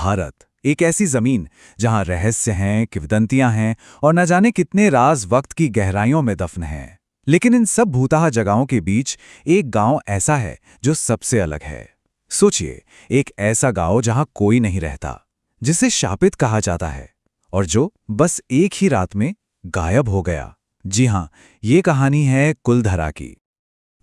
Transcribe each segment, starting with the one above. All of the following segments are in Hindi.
भारत, एक ऐसी जमीन जहां रहस्य हैं, किंवदंतियां हैं और न जाने कितने राज वक्त की गहराइयों में दफन हैं। लेकिन इन सब भूतहा जगहों के बीच एक गांव ऐसा है जो सबसे अलग है। सोचिए, एक ऐसा गांव जहां कोई नहीं रहता, जिसे शापित कहा जाता है और जो बस एक ही रात में गायब हो गया। जी हां, ये कहानी है कुलधरा की।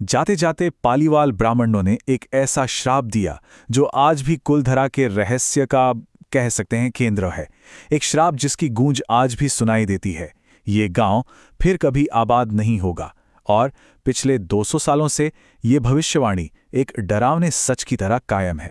जाते जाते पालीवाल ब्राह्मणों ने एक ऐसा श्राप दिया जो आज भी कुलधरा के रहस्य का कह सकते हैं केंद्र है। एक श्राप जिसकी गूंज आज भी सुनाई देती है। ये गांव फिर कभी आबाद नहीं होगा और पिछले 200 सालों से ये भविष्यवाणी एक डरावने सच की तरह कायम है।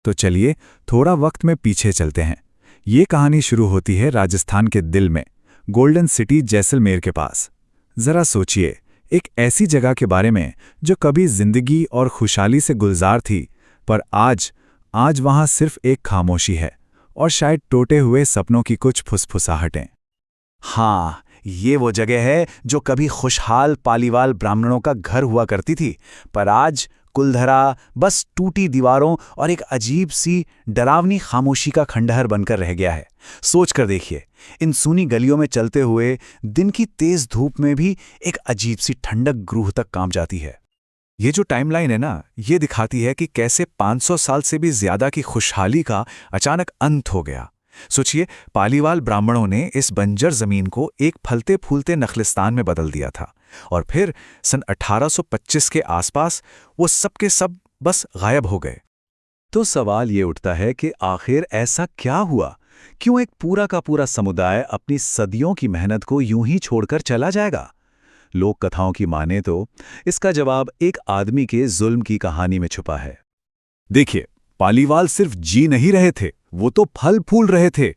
तो चलिए थोड़ा वक्त में पीछे चलते हैं। ये कहानी शुरू होती है राजस्थान के दिल में, गोल्डन सिटी जैसलमेर के पास। जरा सोचिए, एक ऐसी जगह के बारे में जो कभी जिंदगी और खुशहाली से गुलजार थी, पर आज वहां सिर्फ एक खामोशी है और शायद टूटे हुए सपनों की कुछ फुसफुसाहटें। हाँ, ये वो जगह है जो कभी खुशहाल पालीवाल ब्राह्मणों का घर हुआ करती थी, पर आज कुलधरा बस टूटी दीवारों और एक अजीब सी डरावनी खामोशी का खंडहर बनकर रह गया है। सोच कर देखिए, इन सूनी गलियों में चलते हुए दिन की तेज धूप में भी एक अजीब सी ठंडक रूह तक कांप जाती है। ये जो टाइमलाइन है ना, ये दिखाती है कि कैसे 500 साल से भी ज्यादा की खुशहाली का अचानक अंत हो गया। सोचिए, पालीवाल ब्राह्मणों ने इस बंजर जमीन को एक फलते फूलते नखलिस्तान में बदल दिया था और फिर सन 1825 के आसपास वो सब के सब बस गायब हो गए। तो सवाल ये उठता है कि आखिर ऐसा क्या हुआ? क्यों एक पूरा का पूरा समुदाय अपनी सदियों की मेहनत को यूं ही छोड़कर चला जाएगा? लोक कथाओं की माने तो इसका जवाब एक आदमी के जुल्म की कहानी में छुपा है। देखिए, पालीवाल सिर्फ जी नहीं रहे थे, वो तो फल फूल रहे थे।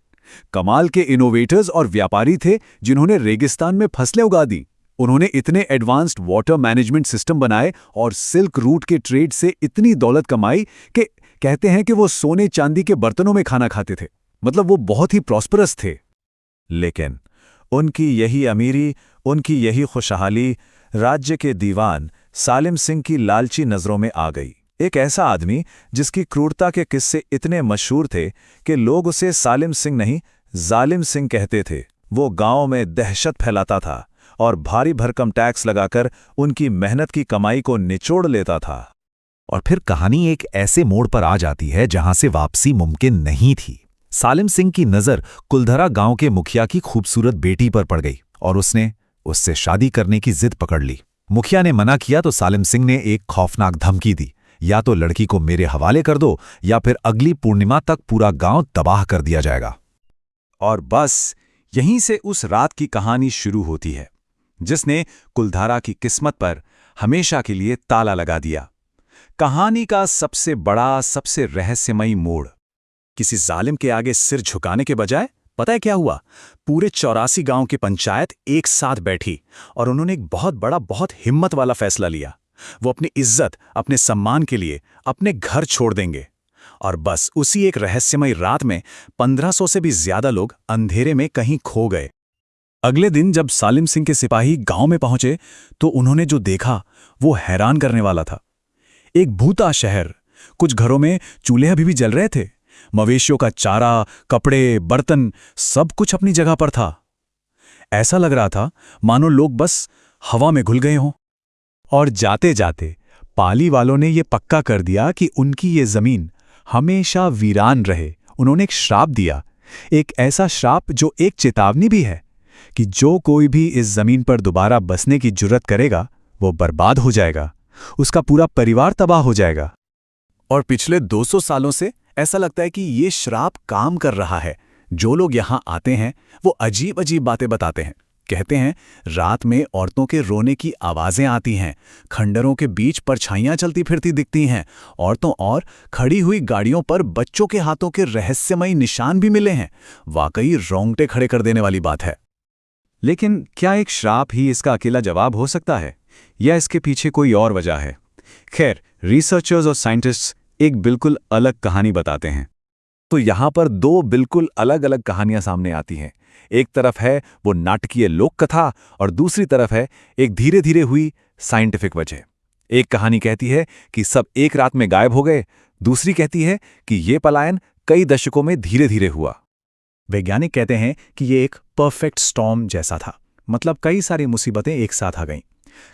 कमाल के इनोवेटर्स और व्यापारी थे जिन्होंने रेगिस्तान में फसलें उगा दी। उन्होंने इतने एडवांस्ड वाटर मैनेजमेंट सिस्टम बनाए और सिल्क रूट के ट्रेड से इतनी दौलत कमाई कि कहते हैं कि वो सोने चांदी के बर्तनों में खाना खाते थे। मतलब वो बहुत ही प्रॉस्परस थे। लेकिन उनकी यही अमीरी, उनकी यही खुशहाली राज्य के दीवान सालिम सिंह की लालची नजरों में आ गई। एक ऐसा आदमी जिसकी क्रूरता के किस्से इतने मशहूर थे कि लोग उसे सालिम सिंह नहीं, जालिम सिंह कहते थे। वो गांव में दहशत फैलाता था और भारी भरकम टैक्स लगाकर उनकी मेहनत की कमाई को निचोड़ लेता था। और फिर कहानी एक ऐसे मोड़ पर आ जाती है जहां से वापसी मुमकिन नहीं थी। सालिम सिंह की नजर कुलधरा गांव के मुखिया की खूबसूरत बेटी पर पड़ गई और उसने उससे शादी करने की जिद पकड़ ली। मुखिया ने मना किया तो सालिम सिंह ने एक खौफनाक धमकी दी, या तो लड़की को मेरे हवाले कर दो या फिर अगली पूर्णिमा तक पूरा गांव तबाह कर दिया जाएगा। और बस यहीं से उस रात की कहानी शुरू होती है, जिसने कुलधरा की किस्मत पर हमेशा के लिए ताला लगा दिया। कहानी का सबसे बड़ा, सबसे रहस्यमयी मोड़। किसी जालिम के आगे सिर झुकाने के बजाय पता है क्या हुआ? पूरे 84 गांव की पंचायत एक साथ बैठी और उन्होंने एक बहुत बड़ा, बहुत हिम्मत वाला फैसला लिया। वो अपनी इज्जत, अपने सम्मान के लिए अपने घर छोड़ देंगे। और बस उसी एक रहस्यमयी रात में 1500 से भी ज्यादा लोग अंधेरे में कहीं खो गए। अगले दिन जब सालिम सिंह के सिपाही गांव में पहुंचे तो उन्होंने जो देखा वो हैरान करने वाला था। एक भूता शहर। कुछ घरों में चूल्हे अभी भी जल रहे थे। मवेशियों का चारा, कपड़े, बर्तन, सब कुछ अपनी जगह पर था। ऐसा लग रहा था मानो लोग बस हवा में घुल गए हों। और जाते जाते पाली वालों ने ये पक्का कर दिया कि उनकी ये जमीन हमेशा वीरान रहे। उन्होंने एक श्राप दिया, एक ऐसा श्राप जो एक चेतावनी भी है कि जो कोई भी इस जमीन पर दोबारा बसने की जुर्रत करेगा वो बर्बाद हो जाएगा, उसका पूरा परिवार तबाह हो जाएगा। और पिछले 200 सालों से ऐसा लगता है कि ये श्राप काम कर रहा है। जो लोग यहां आते हैं वो अजीब अजीब बातें बताते हैं। कहते हैं रात में औरतों के रोने की आवाजें आती हैं, खंडरों के बीच परछाइयां चलती फिरती दिखती हैं, औरतों और खड़ी हुई गाड़ियों पर बच्चों के हाथों के रहस्यमयी निशान भी मिले हैं। वाकई रोंगटे खड़े कर देने वाली बात है। लेकिन क्या एक श्राप ही इसका अकेला जवाब हो सकता है, या इसके पीछे कोई और वजह है? खैर, रिसर्चर्स और साइंटिस्ट्स एक बिल्कुल अलग कहानी बताते हैं। तो यहां पर दो बिल्कुल अलग अलग कहानियां सामने आती हैं। एक तरफ है वो नाटकीय लोक कथा और दूसरी तरफ है एक धीरे धीरे हुई साइंटिफिक वजह। एक कहानी कहती है कि सब एक रात में गायब हो गए, दूसरी कहती है कि ये पलायन कई दशकों में धीरे धीरे हुआ। वैज्ञानिक कहते हैं कि ये एक परफेक्ट स्टॉर्म जैसा था, मतलब कई सारी मुसीबतें एक साथ आ गईं।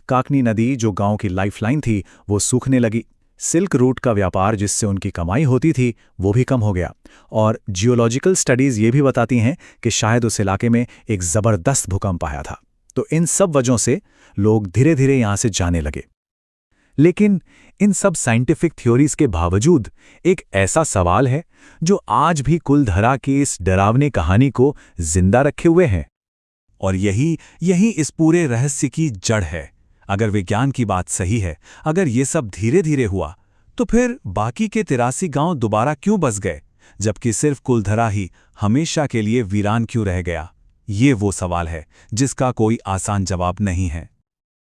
काकनी नदी, जो गांव की लाइफलाइन थी, वो सूखने लगी। सिल्क रूट का व्यापार, जिससे उनकी कमाई होती थी, वो भी कम हो गया। और जियोलॉजिकल स्टडीज़ ये भी बताती हैं कि शायद उस इलाके में एक ज़बरदस्त भूकंप आया था। तो इन सब वजहों से लोग धीरे धीरे यहाँ से जाने लगे। लेकिन इन सब साइंटिफिक थ्योरीज के बावजूद एक ऐसा सवाल है जो आज भी कुलधरा की इस डरावनी कहानी को जिंदा रखे हुए है। और यही इस पूरे रहस्य की जड़ है। अगर विज्ञान की बात सही है, अगर ये सब धीरे धीरे हुआ, तो फिर बाकी के 83 गांव दोबारा क्यों बस गए, जबकि सिर्फ कुलधरा ही हमेशा के लिए वीरान क्यों रह गया? ये वो सवाल है जिसका कोई आसान जवाब नहीं है।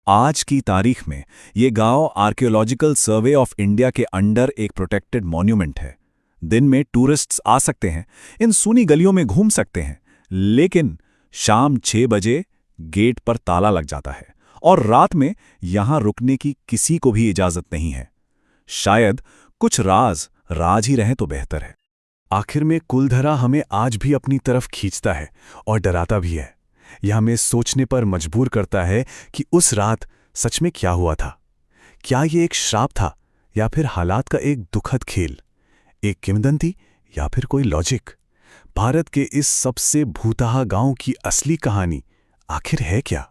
आज की तारीख में ये गांव आर्कियोलॉजिकल सर्वे ऑफ इंडिया के अंडर एक प्रोटेक्टेड मॉन्यूमेंट है। दिन में टूरिस्ट्स आ सकते हैं, इन सूनी गलियों में घूम सकते हैं, लेकिन शाम 6 बजे गेट पर ताला लग जाता है और रात में यहां रुकने की किसी को भी इजाजत नहीं है। शायद कुछ राज ही रहे तो बेहतर है। आखिर में कुलधरा हमें आज भी अपनी तरफ खींचता है और डराता भी है। यह हमें सोचने पर मजबूर करता है कि उस रात सच में क्या हुआ था। क्या ये एक श्राप था, या फिर हालात का एक दुखद खेल, एक किंवदंती, या फिर कोई लॉजिक? भारत के इस सबसे भूतहा गांव की असली कहानी आखिर है क्या?